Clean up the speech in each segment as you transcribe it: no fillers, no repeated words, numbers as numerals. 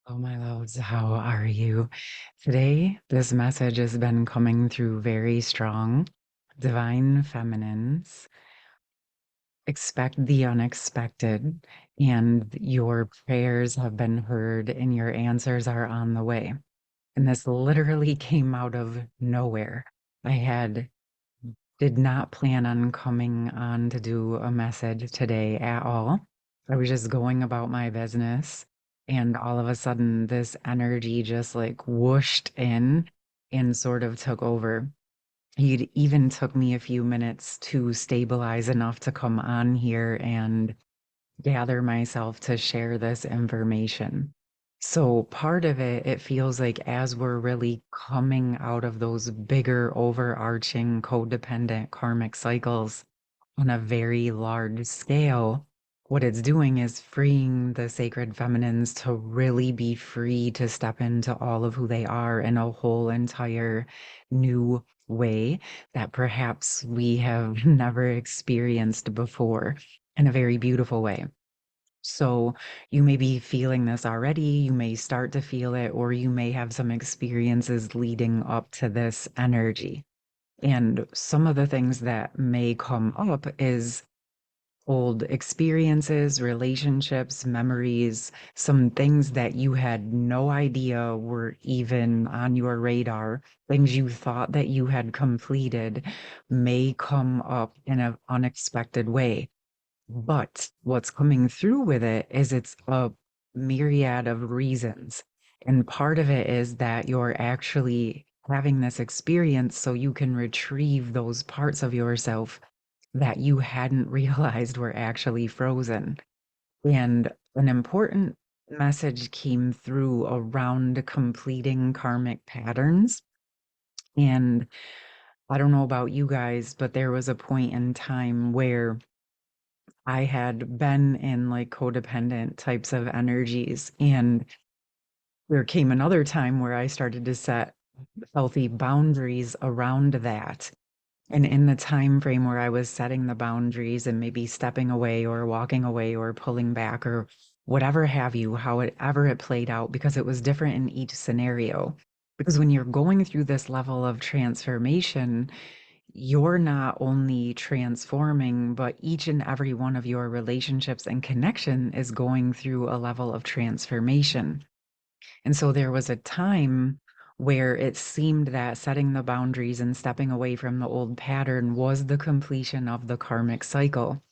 Oh, my loves, how are you? Today, this message has been coming through very strong. Divine feminines, expect the unexpected, and your prayers have been heard, and your answers are on the way. And this literally came out of nowhere. I had did not plan on coming on to do a message today at all. I was just going about my business, and all of a sudden, this energy just like whooshed in and sort of took over. It even took me a few minutes to stabilize enough to come on here and gather myself to share this information. So part of it, it feels like as we're really coming out of those bigger, overarching, codependent karmic cycles on a very large scale, what it's doing is freeing the sacred feminines to really be free to step into all of who they are in a whole entire new way that perhaps we have never experienced before in a very beautiful way. So you may be feeling this already, you may start to feel it, or you may have some experiences leading up to this energy. And some of the things that may come up is old experiences, relationships, memories, some things that you had no idea were even on your radar, things you thought that you had completed may come up in an unexpected way. But what's coming through with it is it's a myriad of reasons. And part of it is that you're actually having this experience so you can retrieve those parts of yourself that you hadn't realized were actually frozen. And an important message came through around completing karmic patterns. And I don't know about you guys, but there was a point in time where I had been in like codependent types of energies. And there came another time where I started to set healthy boundaries around that. And in the time frame where I was setting the boundaries and maybe stepping away or walking away or pulling back or whatever have you, however it played out, because it was different in each scenario. Because when you're going through this level of transformation, you're not only transforming, but each and every one of your relationships and connection is going through a level of transformation. And so there was a time where it seemed that setting the boundaries and stepping away from the old pattern was the completion of the karmic cycle.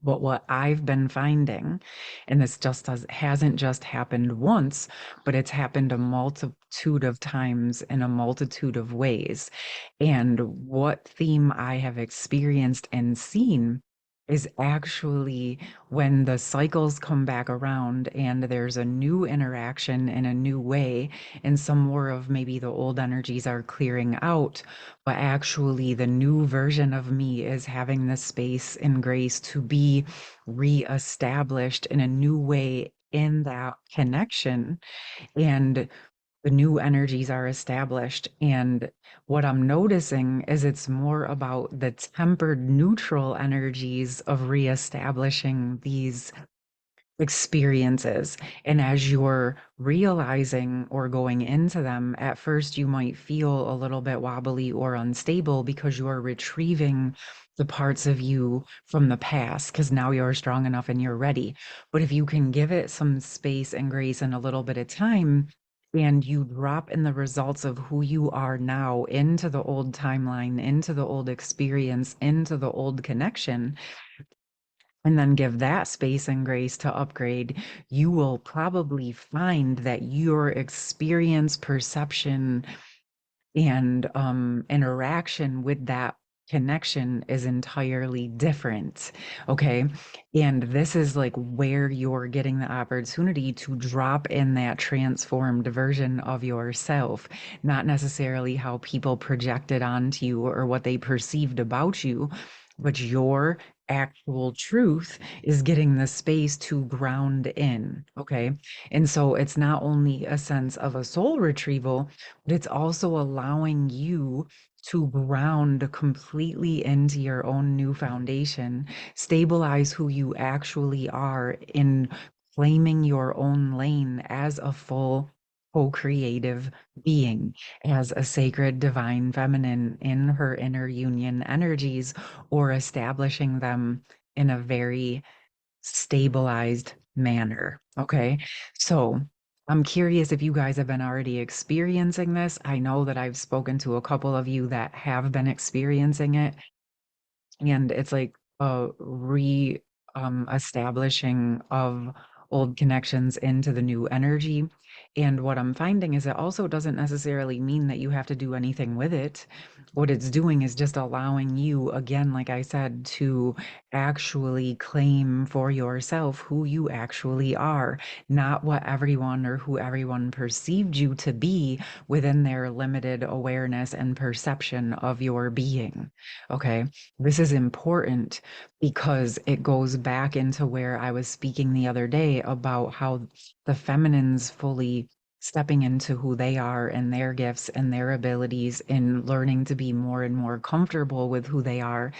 But what I've been finding, and this just hasn't just happened once, but it's happened a multitude of times in a multitude of ways. And what theme I have experienced and seen is actually when the cycles come back around and there's a new interaction in a new way, and some more of maybe the old energies are clearing out, but actually the new version of me is having the space and grace to be reestablished in a new way in that connection. And the new energies are established. And what I'm noticing is it's more about the tempered neutral energies of reestablishing these experiences. And as you're realizing or going into them, at first you might feel a little bit wobbly or unstable because you are retrieving the parts of you from the past because now you're strong enough and you're ready. But if you can give it some space and grace and a little bit of time, and you drop in the results of who you are now into the old timeline, into the old experience, into the old connection, and then give that space and grace to upgrade, you will probably find that your experience, perception, and interaction with that connection is entirely different. Okay. And this is like where you're getting the opportunity to drop in that transformed version of yourself, not necessarily how people projected onto you or what they perceived about you, but your actual truth is getting the space to ground in. Okay. And so it's not only a sense of a soul retrieval, but it's also allowing you to ground completely into your own new foundation, stabilize who you actually are in claiming your own lane as a full co-creative being, as a sacred divine feminine in her inner union energies, or establishing them in a very stabilized manner. Okay. So I'm curious if you guys have been already experiencing this. I know that I've spoken to a couple of you that have been experiencing it, and it's like a re establishing of old connections into the new energy. And what I'm finding is it also doesn't necessarily mean that you have to do anything with it. What it's doing is just allowing you, again, like I said, to actually claim for yourself who you actually are, not what everyone or who everyone perceived you to be within their limited awareness and perception of your being. Okay. This is important because it goes back into where I was speaking the other day about how the feminines fully stepping into who they are and their gifts and their abilities in learning to be more and more comfortable with who they are,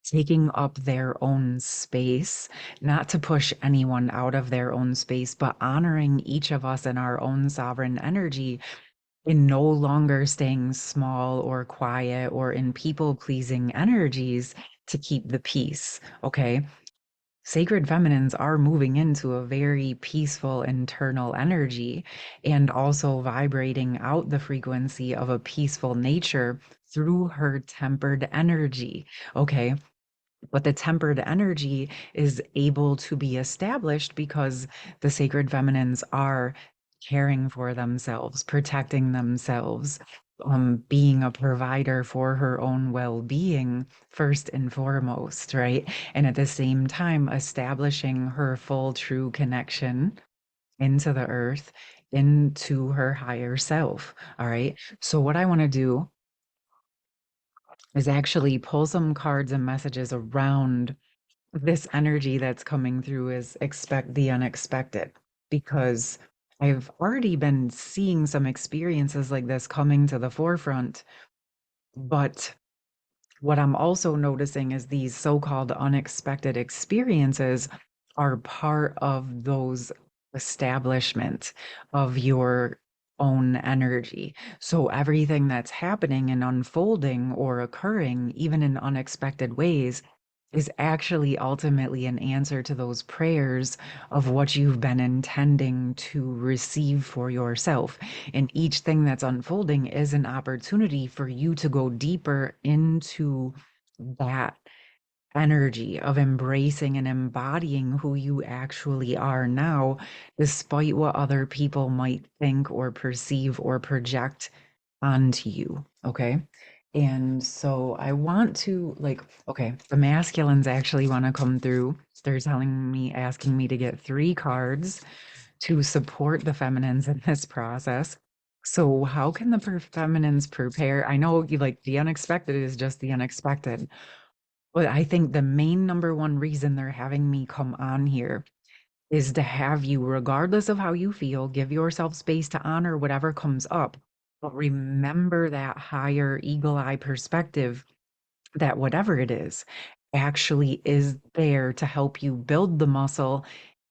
taking up their own space, not to push anyone out of their own space, but honoring each of us in our own sovereign energy in no longer staying small or quiet or in people pleasing energies to keep the peace. Okay. Sacred feminines are moving into a very peaceful internal energy and also vibrating out the frequency of a peaceful nature through her tempered energy. Okay. But the tempered energy is able to be established because the sacred feminines are caring for themselves, protecting themselves, being a provider for her own well-being first and foremost, right? And at the same time, establishing her full true connection into the earth, into her higher self. All right. So what I want to do is actually pull some cards and messages around this energy that's coming through is expect the unexpected, because I've already been seeing some experiences like this coming to the forefront. But what I'm also noticing is these so-called unexpected experiences are part of those establishment of your own energy. So everything that's happening and unfolding or occurring, even in unexpected ways, is actually ultimately an answer to those prayers of what you've been intending to receive for yourself. And each thing that's unfolding is an opportunity for you to go deeper into that energy of embracing and embodying who you actually are now, despite what other people might think or perceive or project onto you. Okay. And so I want to like, okay, the masculines actually want to come through. They're telling me, asking me to get 3 cards to support the feminines in this process. So how can the feminines prepare? I know you like the unexpected is just the unexpected, but I think the main number one reason they're having me come on here is to have you, regardless of how you feel, give yourself space to honor whatever comes up. But remember that higher eagle eye perspective that whatever it is actually is there to help you build the muscle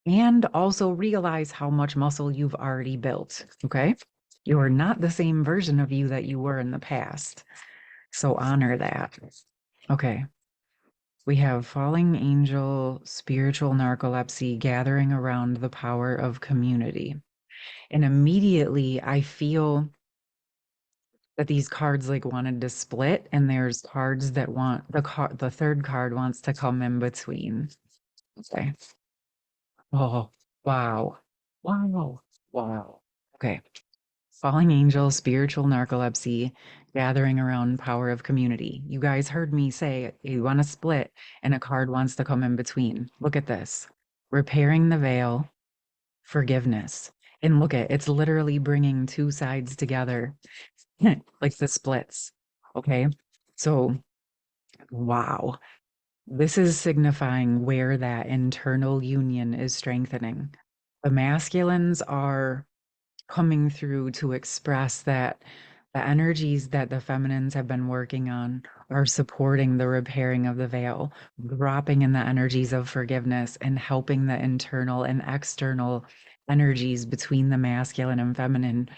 and also realize how much muscle you've already built. Okay. You're not the same version of you that you were in the past. So honor that. Okay. We have falling angel, spiritual narcolepsy gathering around the power of community. And immediately I feel that these cards like wanted to split, and there's cards that want the third card wants to come in between. Okay. Oh, wow. Wow. Wow. Okay. Falling angel, spiritual narcolepsy, gathering around power of community. You guys heard me say you want to split and a card wants to come in between. Look at this. Repairing the veil, forgiveness. And look at it's literally bringing 2 sides together like the splits. Okay. So, wow. This is signifying where that internal union is strengthening. The masculines are coming through to express that The energies that the feminines have been working on are supporting the repairing of the veil, dropping in the energies of forgiveness and helping the internal and external energies between the masculine and feminine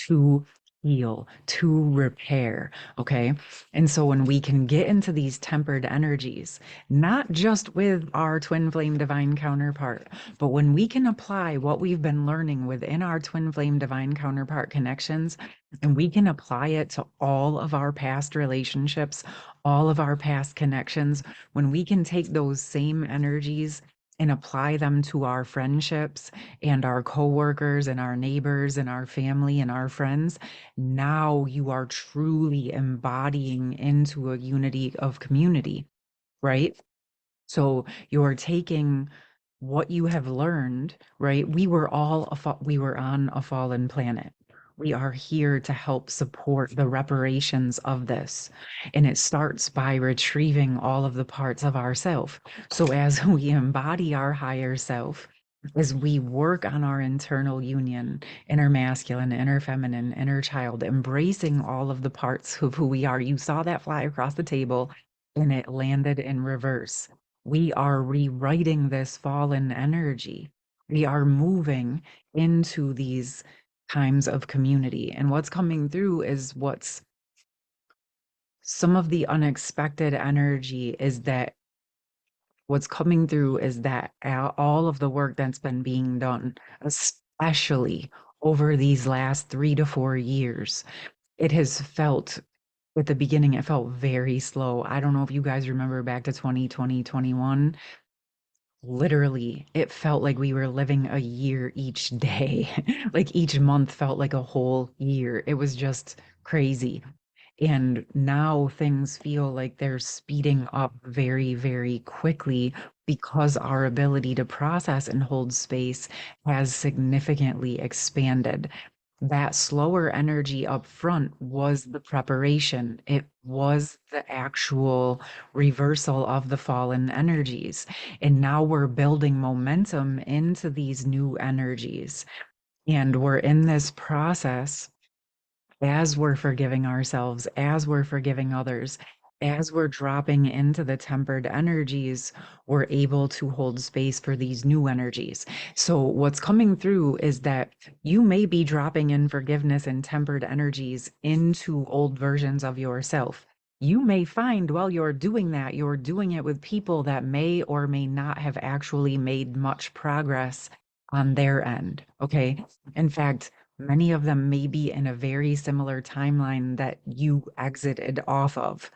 to heal, to repair. Okay. And so when we can get into these tempered energies, not just with our twin flame divine counterpart, but when we can apply what we've been learning within our twin flame divine counterpart connections, and we can apply it to all of our past relationships, all of our past connections, when we can take those same energies and apply them to our friendships and our coworkers and our neighbors and our family and our friends, now you are truly embodying into a unity of community, right? So you're taking what you have learned, right? We were on a fallen planet. We are here to help support the reparations of this. And it starts by retrieving all of the parts of ourself. So as we embody our higher self, as we work on our internal union, inner masculine, inner feminine, inner child, embracing all of the parts of who we are. You saw that fly across the table and it landed in reverse. We are rewriting this fallen energy. We are moving into these times of community. And what's coming through is some of the unexpected energy is that what's coming through is that all of the work that's been being done, especially over these last 3 to 4 years, it has felt at the beginning, it felt very slow. I don't know if you guys remember back to 2020, 21. Literally, it felt like we were living a year each day. Like each month felt like a whole year. It was just crazy. And now things feel like they're speeding up very, very quickly because our ability to process and hold space has significantly expanded. That slower energy up front was the preparation. It was the actual reversal of the fallen energies. And now we're building momentum into these new energies. And we're in this process as we're forgiving ourselves, as we're forgiving others, as we're dropping into the tempered energies, we're able to hold space for these new energies. So, what's coming through is that you may be dropping in forgiveness and tempered energies into old versions of yourself. You may find while you're doing that, you're doing it with people that may or may not have actually made much progress on their end. Okay. In fact, many of them may be in a very similar timeline that you exited off of.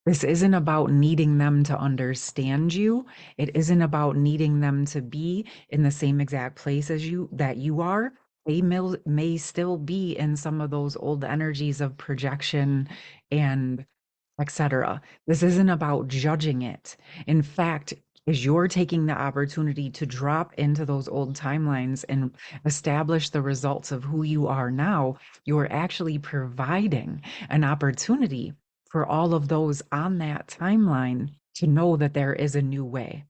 This isn't about needing them to understand you. It isn't about needing them to be in the same exact place as you that you are. May still be in some of those old energies of projection and etc. This isn't about judging it. In fact, as you're taking the opportunity to drop into those old timelines and establish the results of who you are now, you're actually providing an opportunity for all of those on that timeline to know that there is a new way,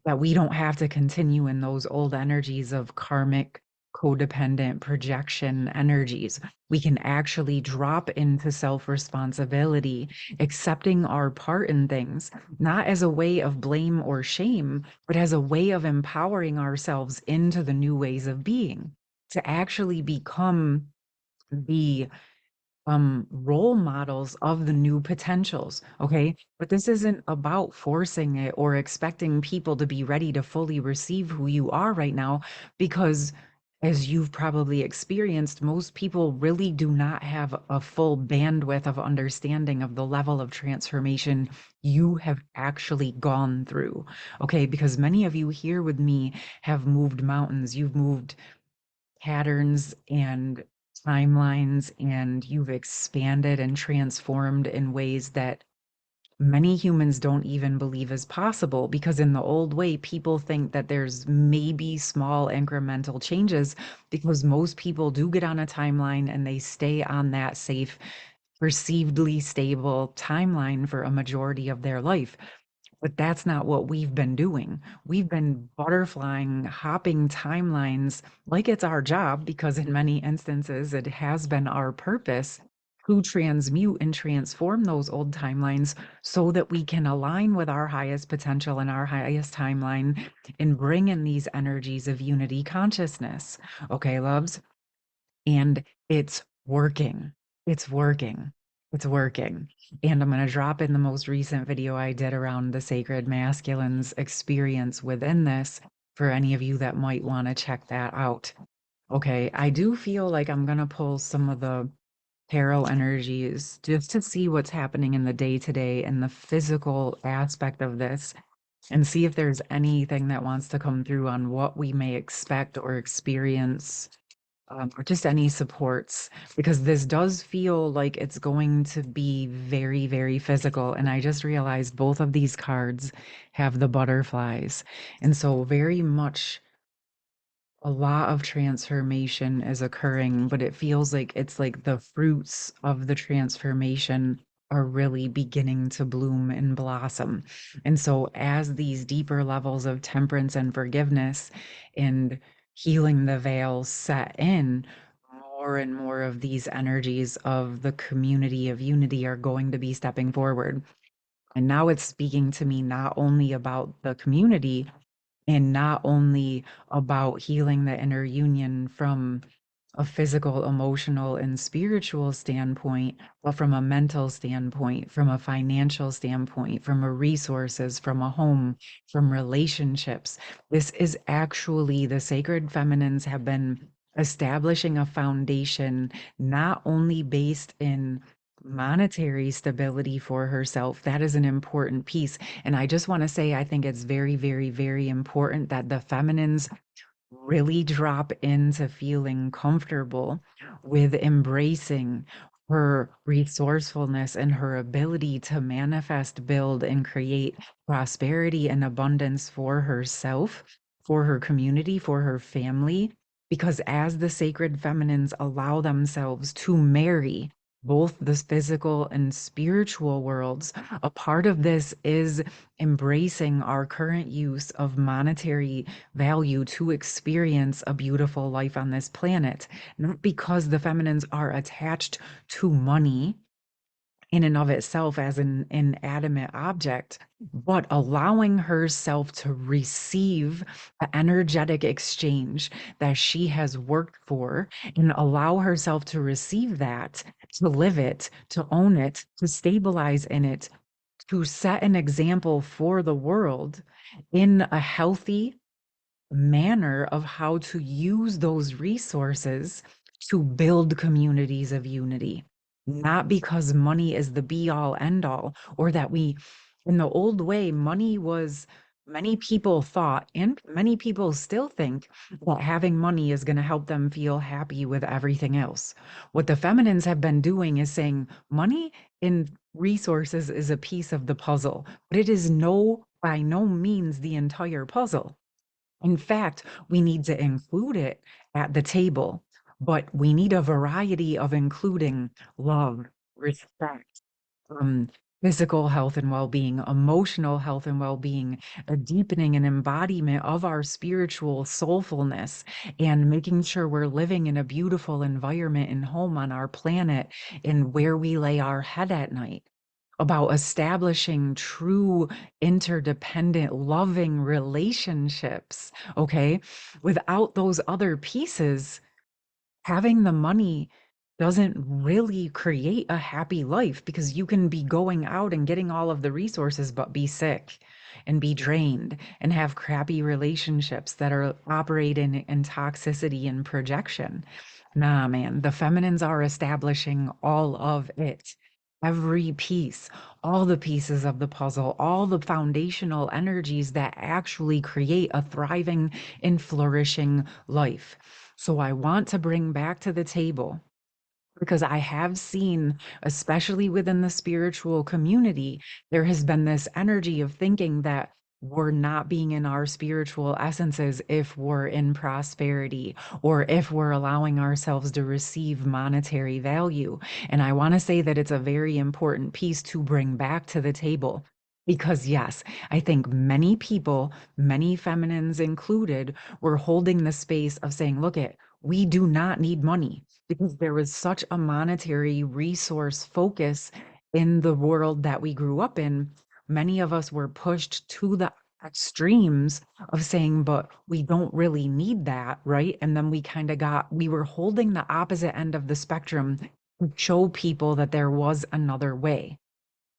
that we don't have to continue in those old energies of karmic, codependent projection energies. We can actually drop into self responsibility, accepting our part in things, not as a way of blame or shame, but as a way of empowering ourselves into the new ways of being, to actually become the role models of the new potentials. Okay. But this isn't about forcing it or expecting people to be ready to fully receive who you are right now, because as you've probably experienced, most people really do not have a full bandwidth of understanding of the level of transformation you have actually gone through. Okay. Because many of you here with me have moved mountains, you've moved patterns and timelines, and you've expanded and transformed in ways that many humans don't even believe is possible, because in the old way people think that there's maybe small incremental changes, because most people do get on a timeline and they stay on that safe, perceivedly stable timeline for a majority of their life. But that's not what we've been doing. We've been butterflying, hopping timelines like it's our job, because in many instances it has been our purpose to transmute and transform those old timelines so that we can align with our highest potential and our highest timeline and bring in these energies of unity consciousness. Okay, loves? And it's working. It's working. It's working. And I'm going to drop in the most recent video I did around the sacred masculine's experience within this for any of you that might want to check that out. Okay, I do feel like I'm going to pull some of the tarot energies just to see what's happening in the day to day and the physical aspect of this and see if there's anything that wants to come through on what we may expect or experience, or just any supports, because this does feel like it's going to be very, very physical. And I just realized both of these cards have the butterflies. And so, very much a lot of transformation is occurring, but it feels like it's like the fruits of the transformation are really beginning to bloom and blossom. And so, as these deeper levels of temperance and forgiveness and healing the veil set in, more and more of these energies of the community of unity are going to be stepping forward. And now it's speaking to me not only about the community, and not only about healing the inner union from a physical, emotional, and spiritual standpoint, but from a mental standpoint, from a financial standpoint, from a resources, from a home, from relationships. This is actually the sacred feminines have been establishing a foundation not only based in monetary stability for herself. That is an important piece. And I just want to say, I think it's very, very, very important that the feminines really drop into feeling comfortable with embracing her resourcefulness and her ability to manifest, build, and create prosperity and abundance for herself, for her community, for her family. Because as the sacred feminines allow themselves to marry both the physical and spiritual worlds, a part of this is embracing our current use of monetary value to experience a beautiful life on this planet, not because the feminines are attached to money in and of itself as an inanimate object, but allowing herself to receive the energetic exchange that she has worked for and allow herself to receive that, to live it, to own it, to stabilize in it, to set an example for the world in a healthy manner of how to use those resources to build communities of unity, not because money is the be all end all, or that we, in the old way, money was, many people thought, and many people still think, that having money is going to help them feel happy with everything else. What the feminines have been doing is saying money and resources is a piece of the puzzle, but it is by no means the entire puzzle. In fact, we need to include it at the table, but we need a variety of including love, respect, um, physical health and well-being, emotional health and well-being, a deepening and embodiment of our spiritual soulfulness, and making sure we're living in a beautiful environment and home on our planet and where we lay our head at night, about establishing true interdependent loving relationships. Okay, without those other pieces, having the money doesn't really create a happy life, because you can be going out and getting all of the resources but be sick and be drained and have crappy relationships that are operating in toxicity and projection. Nah, man, the feminines are establishing all of it. Every piece, all the pieces of the puzzle, all the foundational energies that actually create a thriving and flourishing life. So I want to bring back to the table, because I have seen, especially within the spiritual community, there has been this energy of thinking that we're not being in our spiritual essences if we're in prosperity or if we're allowing ourselves to receive monetary value. And I want to say that it's a very important piece to bring back to the table. Because, yes, I think many people, many feminines included, were holding the space of saying, look, We do not need money because there was such a monetary resource focus in the world that we grew up in. Many of us were pushed to the extremes of saying, but we don't really need that, right? And then we were holding the opposite end of the spectrum to show people that there was another way.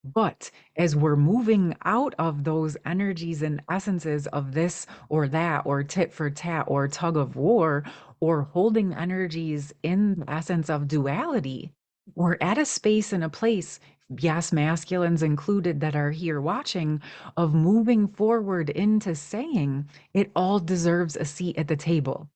But as we're moving out of those energies and essences of this or that, or tit for tat, or tug of war, or holding energies in the essence of duality, we're at a space and a place, yes, masculines included that are here watching, of moving forward into saying it all deserves a seat at the table.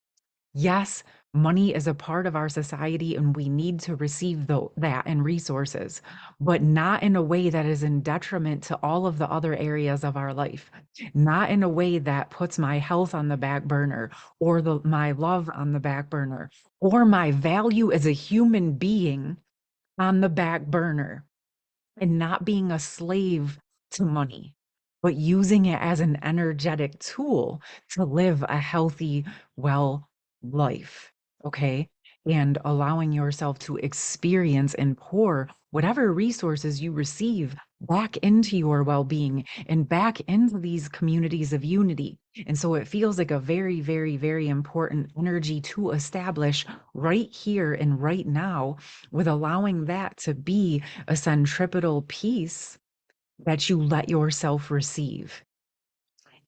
Yes, money is a part of our society and we need to receive that and resources, but not in a way that is in detriment to all of the other areas of our life. Not in a way that puts my health on the back burner or my love on the back burner or my value as a human being on the back burner, and not being a slave to money, but using it as an energetic tool to live a healthy, well life. Okay. And allowing yourself to experience and pour whatever resources you receive back into your well being and back into these communities of unity. And so it feels like a very, very, very important energy to establish right here and right now, with allowing that to be a centripetal piece that you let yourself receive.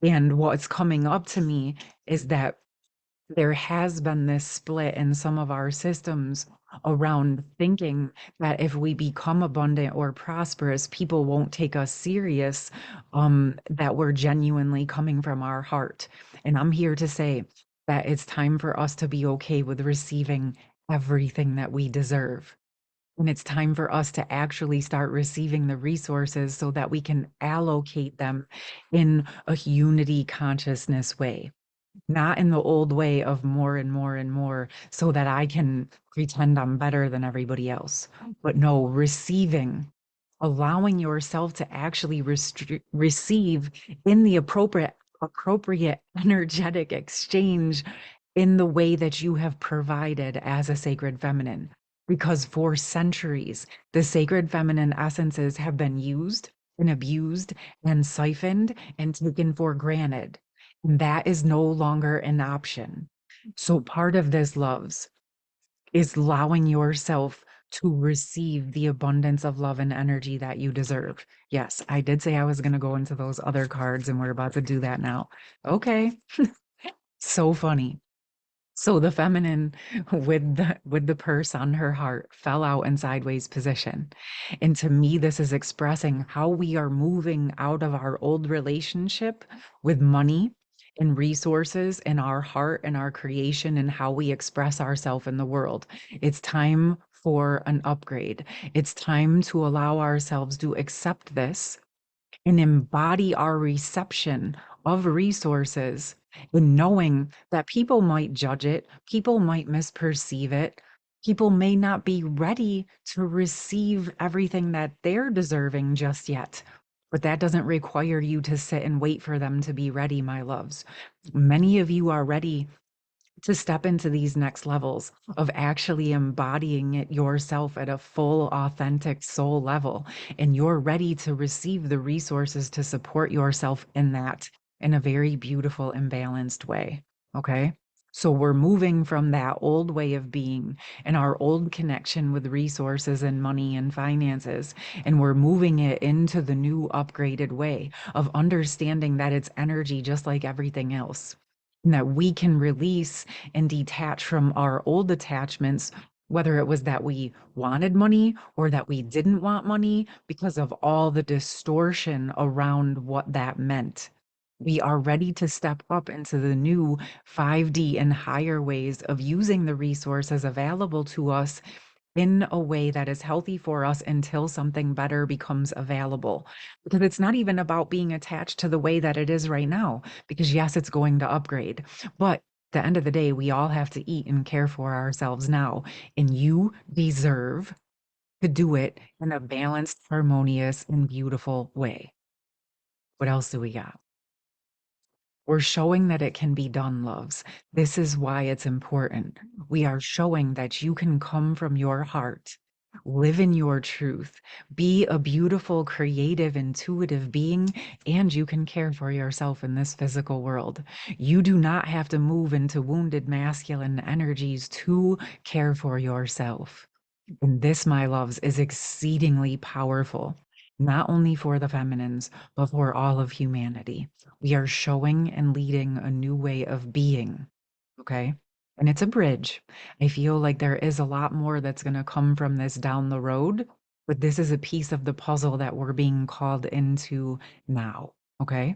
And what's coming up to me is that there has been this split in some of our systems around thinking that if we become abundant or prosperous, people won't take us serious, that we're genuinely coming from our heart. And I'm here to say that it's time for us to be okay with receiving everything that we deserve. And it's time for us to actually start receiving the resources so that we can allocate them in a unity consciousness way, not in the old way of more and more and more so that I can pretend I'm better than everybody else. But no, receiving, allowing yourself to actually receive in the appropriate energetic exchange in the way that you have provided as a sacred feminine. Because for centuries, the sacred feminine essences have been used and abused and siphoned and taken for granted. And that is no longer an option. So part of this, loves, is allowing yourself to receive the abundance of love and energy that you deserve. Yes, I did say I was going to go into those other cards, and we're about to do that now. Okay. So funny. So the feminine with the purse on her heart fell out in sideways position. And to me, this is expressing how we are moving out of our old relationship with money and resources in our heart and our creation and how we express ourselves in the world. It's time for an upgrade. It's time to allow ourselves to accept this and embody our reception of resources, and knowing that people might judge it, people might misperceive it, people may not be ready to receive everything that they're deserving just yet. But that doesn't require you to sit and wait for them to be ready, my loves. Many of you are ready to step into these next levels of actually embodying it yourself at a full, authentic soul level. And you're ready to receive the resources to support yourself in that in a very beautiful and balanced way. Okay. So we're moving from that old way of being and our old connection with resources and money and finances, and we're moving it into the new upgraded way of understanding that it's energy just like everything else, and that we can release and detach from our old attachments, whether it was that we wanted money or that we didn't want money, because of all the distortion around what that meant. We are ready to step up into the new 5D and higher ways of using the resources available to us in a way that is healthy for us until something better becomes available. Because it's not even about being attached to the way that it is right now, because yes, it's going to upgrade. But at the end of the day, we all have to eat and care for ourselves now. And you deserve to do it in a balanced, harmonious, and beautiful way. What else do we got? We're showing that it can be done, loves. This is why it's important. We are showing that you can come from your heart, live in your truth, be a beautiful, creative, intuitive being, and you can care for yourself in this physical world. You do not have to move into wounded masculine energies to care for yourself. And this, my loves, is exceedingly powerful, not only for the feminines, but for all of humanity. We are showing and leading a new way of being, okay? And it's a bridge. I feel like there is a lot more that's going to come from this down the road, but this is a piece of the puzzle that we're being called into now, okay?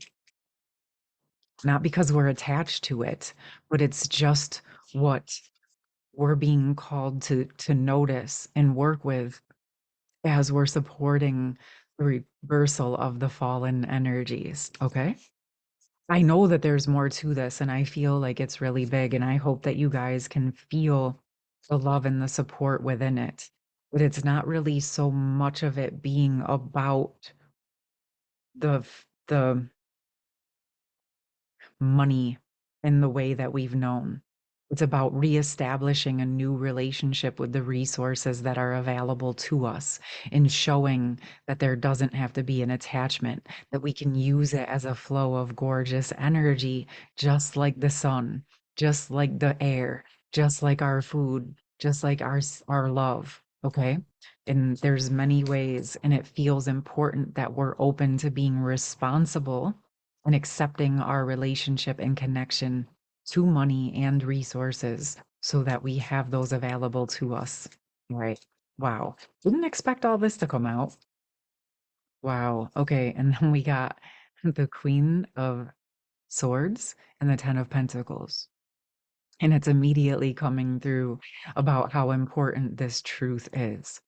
Not because we're attached to it, but it's just what we're being called to notice and work with as we're supporting the reversal of the fallen energies, okay? I know that there's more to this, and I feel like it's really big, and I hope that you guys can feel the love and the support within it. But it's not really so much of it being about the money in the way that we've known. It's about reestablishing a new relationship with the resources that are available to us and showing that there doesn't have to be an attachment, that we can use it as a flow of gorgeous energy, just like the sun, just like the air, just like our food, just like our love, okay? And there's many ways, and it feels important that we're open to being responsible and accepting our relationship and connection to money and resources so that we have those available to us. Right. Wow. Didn't expect all this to come out. Wow. Okay. And then we got the Queen of Swords and the Ten of Pentacles. And it's immediately coming through about how important this truth is.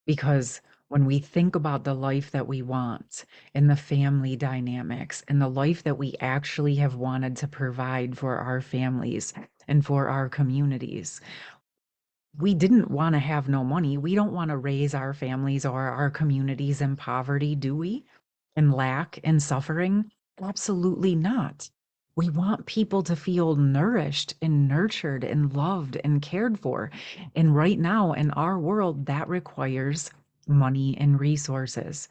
Because when we think about the life that we want and the family dynamics and the life that we actually have wanted to provide for our families and for our communities, we didn't want to have no money. We don't want to raise our families or our communities in poverty, do we? And lack and suffering? Absolutely not. We want people to feel nourished and nurtured and loved and cared for. And right now in our world, that requires money and resources.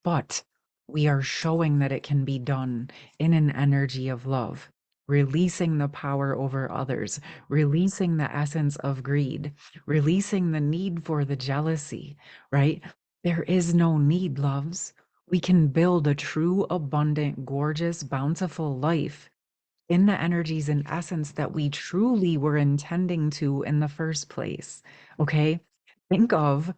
But we are showing that it can be done in an energy of love, releasing the power over others, releasing the essence of greed, releasing the need for the jealousy, right? There is no need, loves. We can build a true, abundant, gorgeous, bountiful life in the energies and essence that we truly were intending to in the first place. Okay? Think of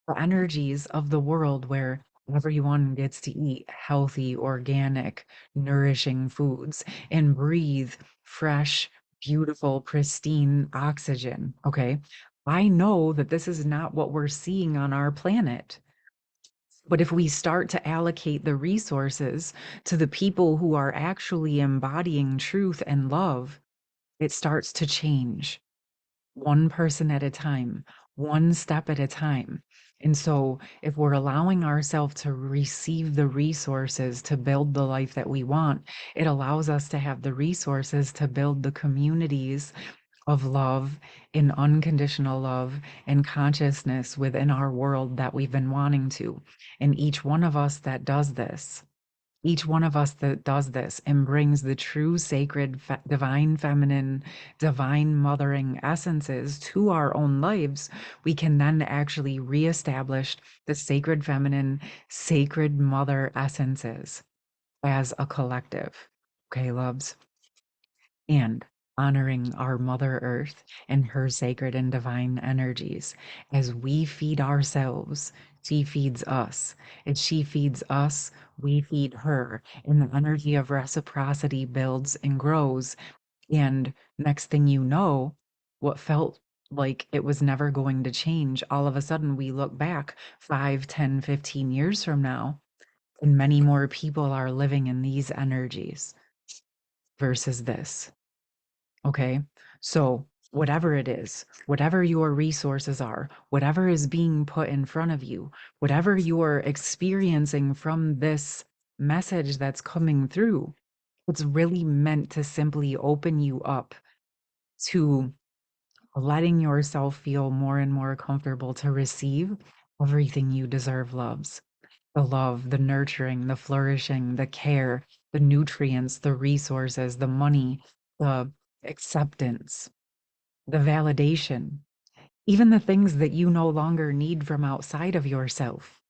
the energies of the world where everyone gets to eat healthy, organic, nourishing foods and breathe fresh, beautiful, pristine oxygen. Okay. I know that this is not what we're seeing on our planet. But if we start to allocate the resources to the people who are actually embodying truth and love, it starts to change one person at a time, one step at a time. And so, if we're allowing ourselves to receive the resources to build the life that we want, it allows us to have the resources to build the communities of love, in unconditional love and consciousness within our world that we've been wanting to. And each one of us that does this, each one of us that does this and brings the true sacred divine feminine divine mothering essences to our own lives, we can then actually reestablish the sacred feminine sacred mother essences as a collective. Okay, loves? And honoring our mother earth and her sacred and divine energies. As we feed ourselves, she feeds us. As she feeds us, we feed her, and the energy of reciprocity builds and grows. And next thing you know, what felt like it was never going to change, all of a sudden we look back 5, 10, 15 years from now, and many more people are living in these energies versus this. Okay. So, whatever it is, whatever your resources are, whatever is being put in front of you, whatever you are experiencing from this message that's coming through, It's really meant to simply open you up to letting yourself feel more and more comfortable to receive everything you deserve, loves. The love, the nurturing, the flourishing, the care, the nutrients, the resources, the money, the acceptance, the validation, even the things that you no longer need from outside of yourself.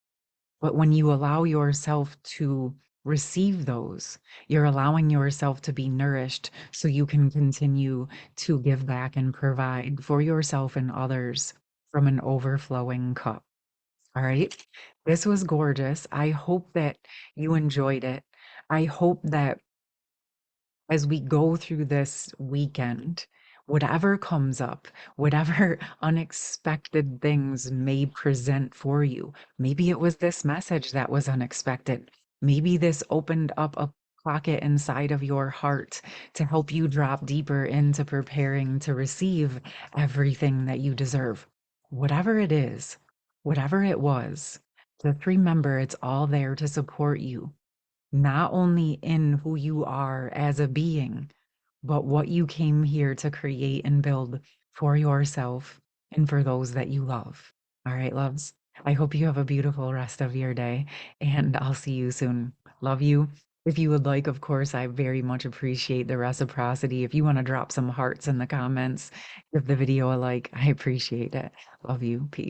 But when you allow yourself to receive those, you're allowing yourself to be nourished so you can continue to give back and provide for yourself and others from an overflowing cup. All right. This was gorgeous. I hope that you enjoyed it. I hope that as we go through this weekend, whatever comes up, whatever unexpected things may present for you, maybe it was this message that was unexpected. Maybe this opened up a pocket inside of your heart to help you drop deeper into preparing to receive everything that you deserve. Whatever it is, whatever it was, just remember it's all there to support you not only in who you are as a being, but what you came here to create and build for yourself and for those that you love. All right, loves. I hope you have a beautiful rest of your day, and I'll see you soon. Love you. If you would like, of course, I very much appreciate the reciprocity. If you want to drop some hearts in the comments, give the video a like, I appreciate it. Love you. Peace.